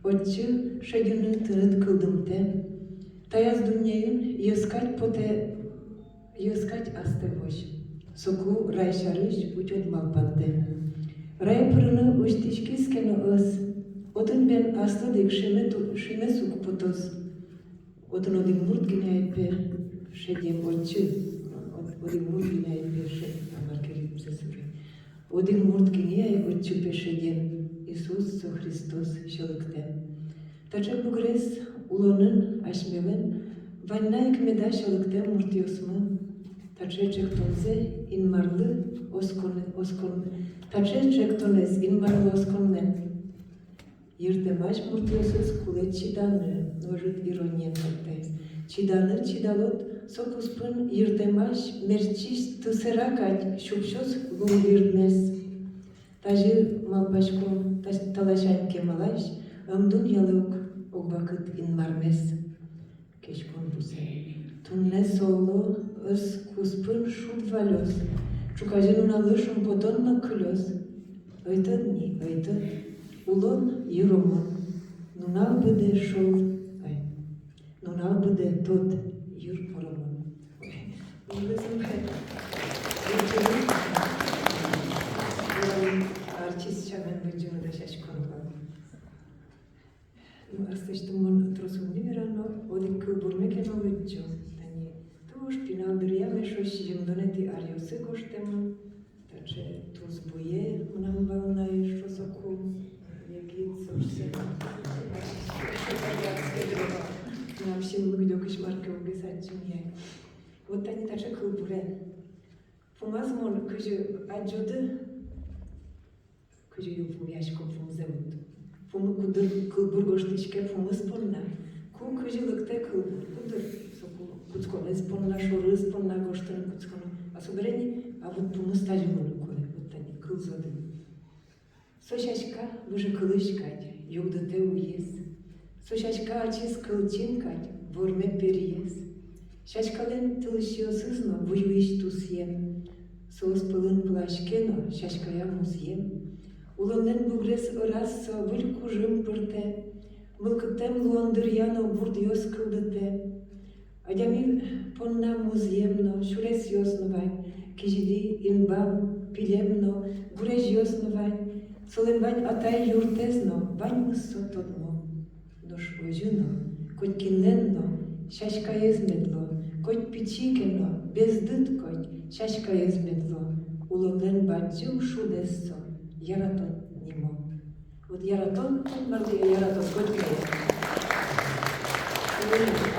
Отчы шедюны тыныт кылдымте. Таяз дүньейін ескать асты бош. Соку рай шарыш учет малпадды. Рай пырыны уштички скені ыс. Отын бен асты дек шиме суку потос. Отын один мурт гіне айпе шедем отчы. Один мурт гіне айпе шедем. Один мурт гіне ай отчы пе шедем. Иисус со Христос шелыкте. Тача бугрес улонын ашмелен ваннайк меда шелыкте муртиосмы. Тача чектонзе инмарлы осконны. Тача чектонез инмарлы осконны. Иртемаш муртиосыз кулет чиданы. Ножит ирония топтайс. Чиданы чидалот сокуспын иртемаш мерчиш тысыракать шупшос гулбирднес. Тажи малпашком талашайн кемалаш, ымдун ялык огбакыт инмармес. Кешкон бусе. Тунне соло ыс куспын шут валёс. Чукажин уналышым потонно кылёс. Ыйтыт ни, ыйтыт. Улон юромон. Нунал быде шол. Нунал быде тот юр поромон. Artist çamen bıcını da şaşkınlar. Aslında mon trosumni verano, odik kılburmek eno bıcı. Tani, tu şpinal dıriyame şoş jimdoneti aryosu koştemun. Taçe tuz buye, unam balnay şosoku. Yagi sorse. Nam şimdi gidiyormuş marka ogisatçım ya. Вот tani taçe kılburen. Fumaz mon kıcı acıdı. Кыжы юлпум яшком фумземут. Фумы кудыр кылбур гоштичке фумы спонна. Ку кыжылыкте кылбур кудыр. Соку куцконы спонна, шоры спонна гоштын куцконы. А соберени, а вот фумы стажимыны коли. Вот тани кылзады. Сошашка выжы кылышкать, югдыте уез. Сошашка ачис кылчинкать, ворме периез. Шашкален тылышиосызно вуюиш тусьем. Соос пылын плашкено, шашкая музьем. Улонен бугрес ырас выль кужым пырте, мылкытем луандырьяно бурдьос кылдыте. Адями понна музьемно, шурес йосновай, кижиди инбам пилемно, гуреш йосновай, соленвань атай юртезно, вань мыссо тодмо. Дош ожуно, коть кинленно, шашка езмедло, коть пичикено, бездыт коть, шашка езмедло. Улонен баджу шудессо. Яратон нимо. Вот яратон, марди яратон котмея.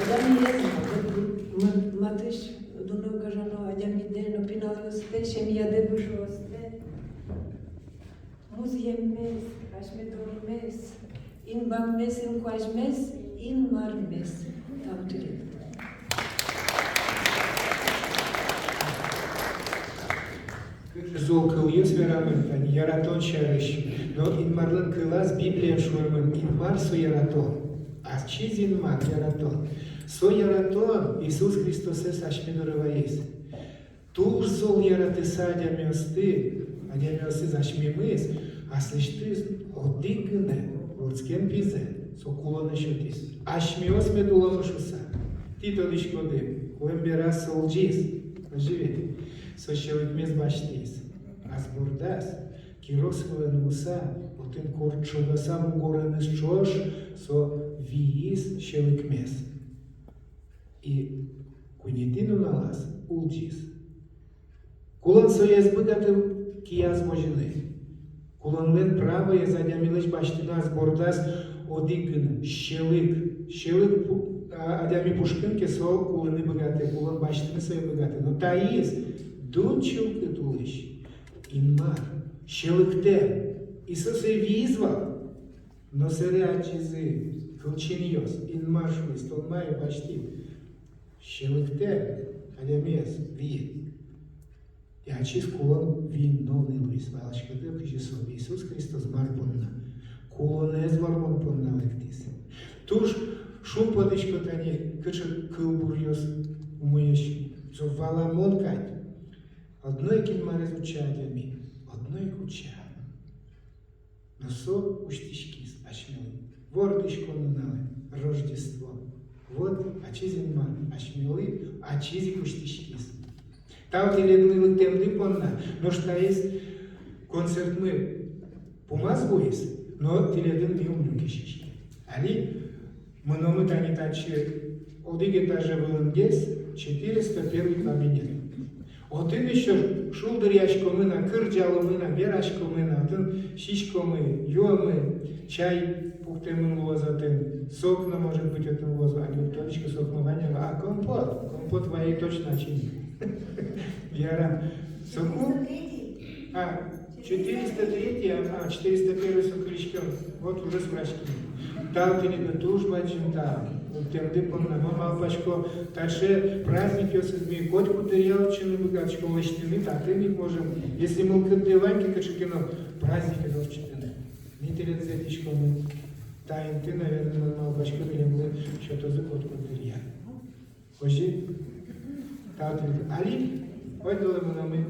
Адам езно, матыш дуно кажано, адам идено пиналосте, шемияде бушосте. Музьеммес, ашмедормес, инбаммес, инкуажмес, инмармес. Там тюрет. Зол кылйыз верамын, тани яратон шарыш. Но инмарлын кылаз Библиян шуырмын, инмар со яратон. А чиз инмар яратон. Со яратон Иисус Христос ашмедорываес. Туж зол яратыса адямиосты зашмемыз, а слыштыз одыгыны, лыцкен пизе, со кулоны шутис. Ашмеос медуломышуса. Ти тодышкоды, колембера солджиз, живет. Со шелыкмез баштиз. Азбурдас, кирос хвыленуса, отын корчудаса мугорыныз чош, со вииз шелыкмез. И кунетину налаз улджиз. Кулан соез быгаты кия звожили. Кулонлен правое задямилась баштина сбордас одигн щелик. Щелик адями пушкинки со кулыны богаты, кулон баштины свои богаты. Но таис дунчил кытулыш. Инмар щеликте. Исус и визва. Но сырячизы кылчиньос. Инмар шуис толмай башти. Щеликте адямес вид. И ачис кулон виновный Луис Валашкада Кжисов Иисус Христос марпонна. Кулонез марпон понна лектис. Туж шум подышко тани кычы кылбурьос умыешь. Зо валамон кать. Одной кин марез учадями, одной куча. Но со уштишкис ашмелы. Вордышко нуналы. Рождество. Вот ачизин мар ашмелы, ачизи уштишкис. Там телеглы темды понна, но что есть концерт мы помазываясь, но теледин виумню кишишки. Али мы тани тачи одиге даже вылангес 401 кабинет. Один еще шулдыряшко мы на кырджало мы на берашко мы на один шишко мы, юамы, чай пухтемын лозатын, сок на может быть этим лозу, а не точка сок мывания, а компот твоей точно очини. Яра. Соку? 403, 401 сокричком. Вот уже спрашиваю. Дал ты не душ бачим там. Тем дыпом на мама пачко. Таше праздник ёсызми. Коть кутерял чины богатчко лощтины. Так ты не можем. Если мы кадываньки качекино, праздники лощтины. Не терять зятичко мы. Таин ты, наверное, мама пачко перемлы, что-то за кот кутерял. Хожи? Так ты. Али? Ой, дole mu nami.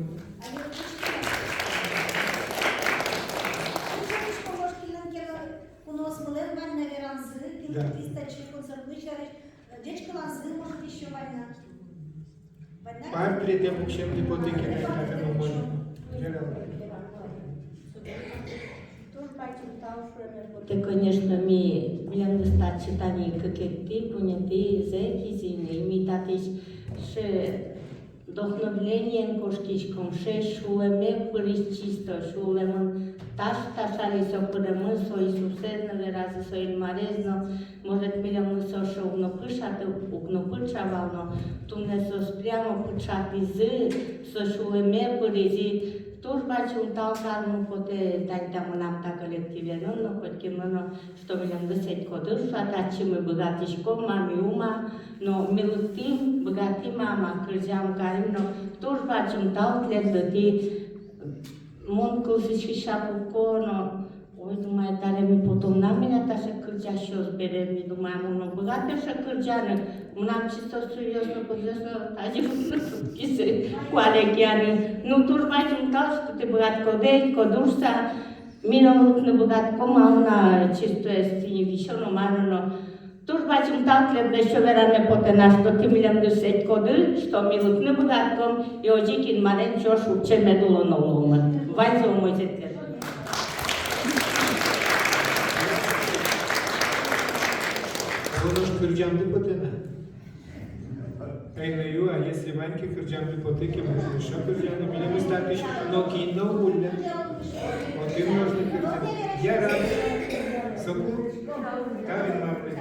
Пар придем к чем дипотеки на это можно. Те, конечно, ми билям достат читани какети, поняти, зеки, зины, ми татиш ше вдохновлением кошкичком, ше шулеме пырищисто, шулемон таш ташали сопырemы, со Исусе, наверази соин марезно, может билям со ше угно пычавално, тумне со спрямо пычати зы, со шулеме пыризи, туж бачу талкарну поте тань намта коллективено, но хоть кимно, что билям десять кодыш, а тачи мы богатишко, мами ума, но милутим, богати мама, крызям карим, но туж бачу талклет дати, мон кылсычки шапуко, но ой, думаю, дали ми потом на меня таше крыжа щас берем, ми думаю, но богатыша крыжаны, нам чисто серьезно, подвесно, тади кисы, куалегианы, ну туж бачу тал, что ты богат кодей, кодурса, минулык на богат комауна, чисто есть не вишено, но туж бачу тал, клеб еще вераме потена, что ты милям десять коды, что милук на богатком, и ожикин марен чош уче медуло новлома. Вайзо мой зетер. Воно ж кырджамды потена. Эйнаю, а если Ваньки кырджамды потыки, мы еще кырджамды, меня мы статыш, но кино ульна. Вот ты можно кырджамды. Я рад. Соку, кавин мамы.